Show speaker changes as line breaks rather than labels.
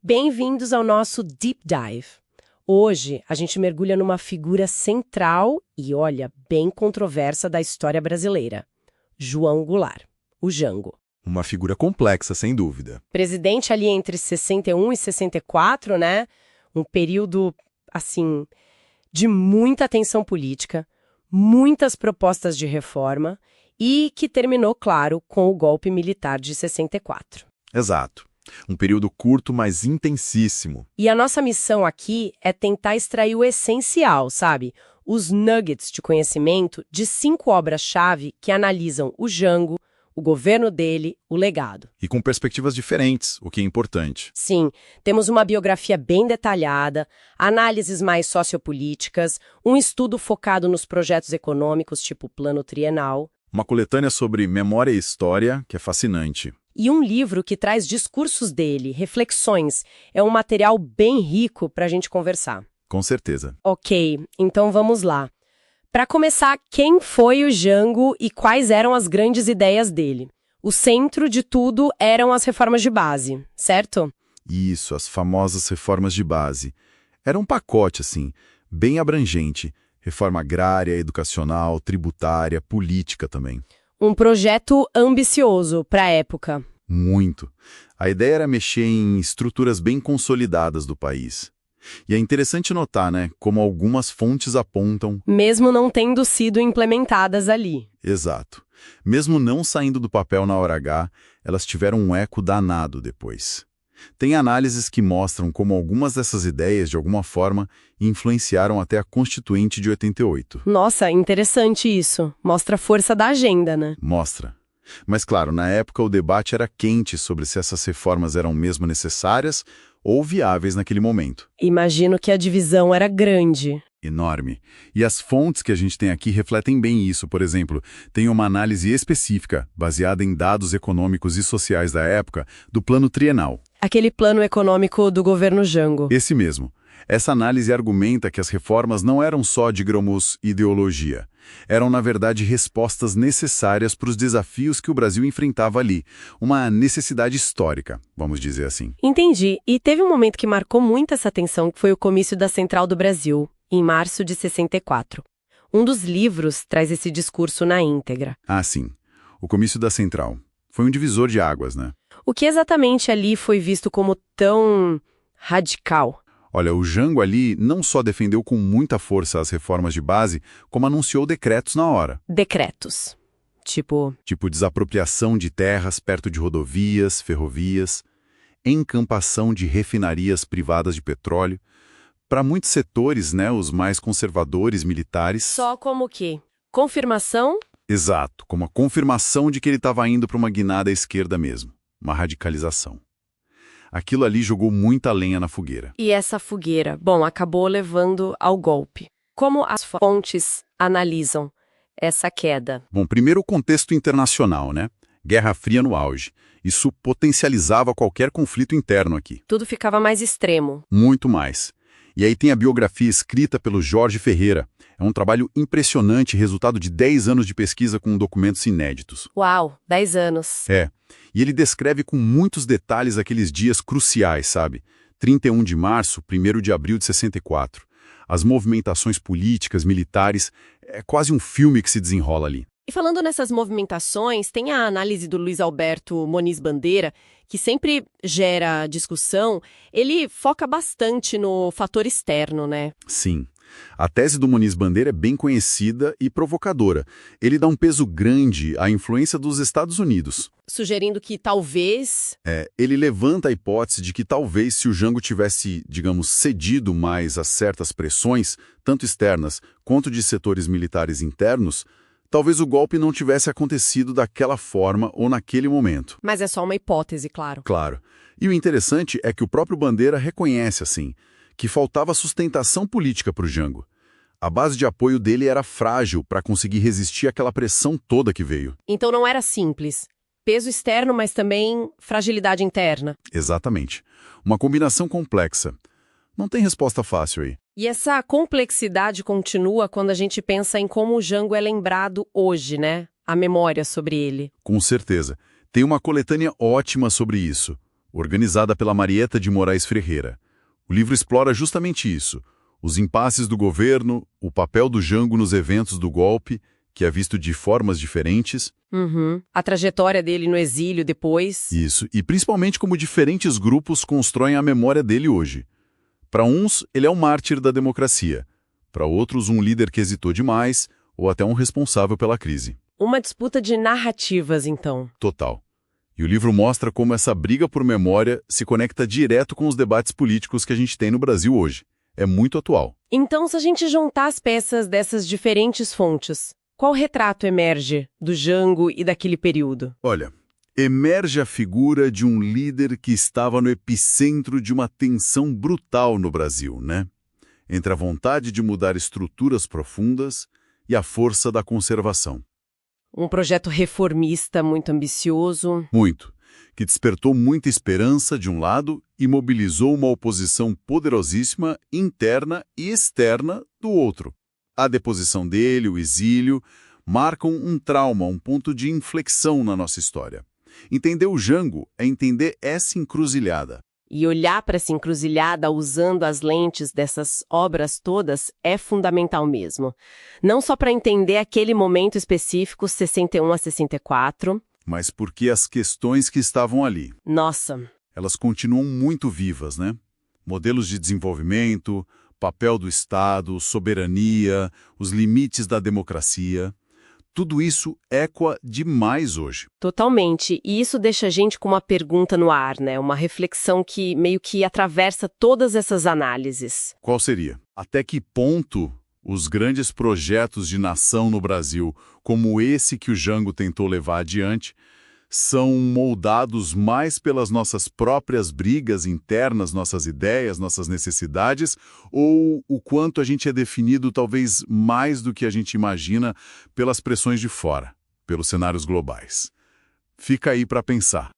Bem-vindos ao nosso Deep Dive. Hoje, a gente mergulha numa figura central e, olha, bem controversa da história brasileira. João Goulart, o Jango.
Uma figura complexa, sem dúvida.
Presidente ali entre 61 e 64, né? Um período, assim, de muita tensão política, muitas propostas de reforma e que terminou, claro, com o golpe militar de 64.
Exato. Um período curto, mas intensíssimo.
E a nossa missão aqui é tentar extrair o essencial, sabe? Os nuggets de conhecimento de 5 obras-chave que analisam o Jango, o governo dele, o legado.
E com perspectivas diferentes, o que é importante.
Sim, temos uma biografia bem detalhada, análises mais sociopolíticas, um estudo focado nos projetos econômicos, tipo Plano Trienal.
Uma coletânea sobre memória e história, que é fascinante.
E um livro que traz discursos dele, reflexões. É um material bem rico para a gente conversar.
Com certeza.
Ok, então vamos lá. Para começar, quem foi o Jango e quais eram as grandes ideias dele? O centro de tudo eram as reformas de base, certo?
Isso, as famosas reformas de base. Era um pacote, assim, bem abrangente. Reforma agrária, educacional, tributária, política também.
Um projeto ambicioso para a época.
Muito. A ideia era mexer em estruturas bem consolidadas do país. E é interessante notar, né, como algumas fontes apontam...
Mesmo não tendo sido implementadas ali.
Exato. Mesmo não saindo do papel na hora H, elas tiveram um eco danado depois. Tem análises que mostram como algumas dessas ideias, de alguma forma, influenciaram até a Constituinte de 88.
Nossa, interessante isso. Mostra a força da agenda, né?
Mostra. Mas, claro, na época o debate era quente sobre se essas reformas eram mesmo necessárias ou viáveis naquele momento.
Imagino que a divisão era grande.
Enorme. E as fontes que a gente tem aqui refletem bem isso. Por exemplo, tem uma análise específica, baseada em dados econômicos e sociais da época, do Plano Trienal.
Aquele plano econômico do governo Jango.
Esse mesmo. Essa análise argumenta que as reformas não eram só, digamos, ideologia. Eram, na verdade, respostas necessárias para os desafios que o Brasil enfrentava ali. Uma necessidade histórica, vamos dizer assim.
Entendi. E teve um momento que marcou muito essa atenção, que foi o comício da Central do Brasil, em março de 64. Um dos livros traz esse discurso na íntegra.
Ah, sim. O comício da Central. Foi um divisor de águas, né?
O que exatamente ali foi visto como tão radical?
Olha, o Jango ali não só defendeu com muita força as reformas de base, como anunciou decretos na hora.
Decretos. Tipo,
Desapropriação de terras perto de rodovias, ferrovias, encampação de refinarias privadas de petróleo. Para muitos setores, né, os mais conservadores, militares...
só como que? Confirmação?
Exato, como a confirmação de que ele estava indo para uma guinada à esquerda mesmo. Uma radicalização. Aquilo ali jogou muita lenha na fogueira.
E essa fogueira, bom, acabou levando ao golpe. Como as fontes analisam essa queda?
Bom, primeiro o contexto internacional, né? Guerra Fria no auge. Isso potencializava qualquer conflito interno aqui.
Tudo ficava mais extremo.
Muito mais. E aí tem a biografia escrita pelo Jorge Ferreira. É um trabalho impressionante, resultado de 10 anos de pesquisa com documentos inéditos.
Uau, 10 anos.
É. E ele descreve com muitos detalhes aqueles dias cruciais, sabe? 31 de março, 1º de abril de 64. As movimentações políticas, militares, é quase um filme que se desenrola ali.
E falando nessas movimentações, tem a análise do Luiz Alberto Moniz Bandeira, que sempre gera discussão. Ele foca bastante no fator externo, né?
Sim. A tese do Moniz Bandeira é bem conhecida e provocadora. Ele dá um peso grande à influência dos Estados Unidos.
Sugerindo que talvez...
Ele levanta a hipótese de que talvez se o Jango tivesse, digamos, cedido mais a certas pressões, tanto externas quanto de setores militares internos, talvez o golpe não tivesse acontecido daquela forma ou naquele momento.
Mas é só uma hipótese, claro.
Claro. E o interessante é que o próprio Bandeira reconhece, assim, que faltava sustentação política para o Jango. A base de apoio dele era frágil para conseguir resistir àquela pressão toda que veio.
Então não era simples. Peso externo, mas também fragilidade interna.
Exatamente. Uma combinação complexa. Não tem resposta fácil aí.
E essa complexidade continua quando a gente pensa em como o Jango é lembrado hoje, né? A memória sobre ele.
Com certeza. Tem uma coletânea ótima sobre isso. organizada pela Marieta de Moraes Ferreira. O livro explora justamente isso, os impasses do governo, o papel do Jango nos eventos do golpe, que é visto de formas diferentes.
A trajetória dele no exílio depois.
Isso, e principalmente como diferentes grupos constroem a memória dele hoje. Para uns, ele é um mártir da democracia. Para outros, um líder que hesitou demais ou até um responsável pela crise.
Uma disputa de narrativas, então.
Total. E o livro mostra como essa briga por memória se conecta direto com os debates políticos que a gente tem no Brasil hoje. É muito atual.
Então, se a gente juntar as peças dessas diferentes fontes, qual retrato emerge do Jango e daquele período?
Olha, emerge a figura de um líder que estava no epicentro de uma tensão brutal no Brasil, né? Entre a vontade de mudar estruturas profundas e a força da conservação.
Um projeto reformista muito ambicioso.
Muito. Que despertou muita esperança de um lado e mobilizou uma oposição poderosíssima interna e externa do outro. A deposição dele, o exílio, marcam um trauma, um ponto de inflexão na nossa história. Entender o Jango é entender essa encruzilhada.
E olhar para essa encruzilhada usando as lentes dessas obras todas é fundamental mesmo. Não só para entender aquele momento específico, 61 a 64.
Mas porque as questões que estavam ali,
Nossa,
elas continuam muito vivas, né? Modelos de desenvolvimento, papel do Estado, soberania, os limites da democracia. Tudo isso ecoa demais hoje.
totalmente. E isso deixa a gente com uma pergunta no ar, né? Uma reflexão que meio que atravessa todas essas análises.
Qual seria? Até que ponto os grandes projetos de nação no Brasil, como esse que o Jango tentou levar adiante, são moldados mais pelas nossas próprias brigas internas, nossas ideias, nossas necessidades, ou o quanto a gente é definido talvez mais do que a gente imagina pelas pressões de fora, pelos cenários globais? Fica aí para pensar.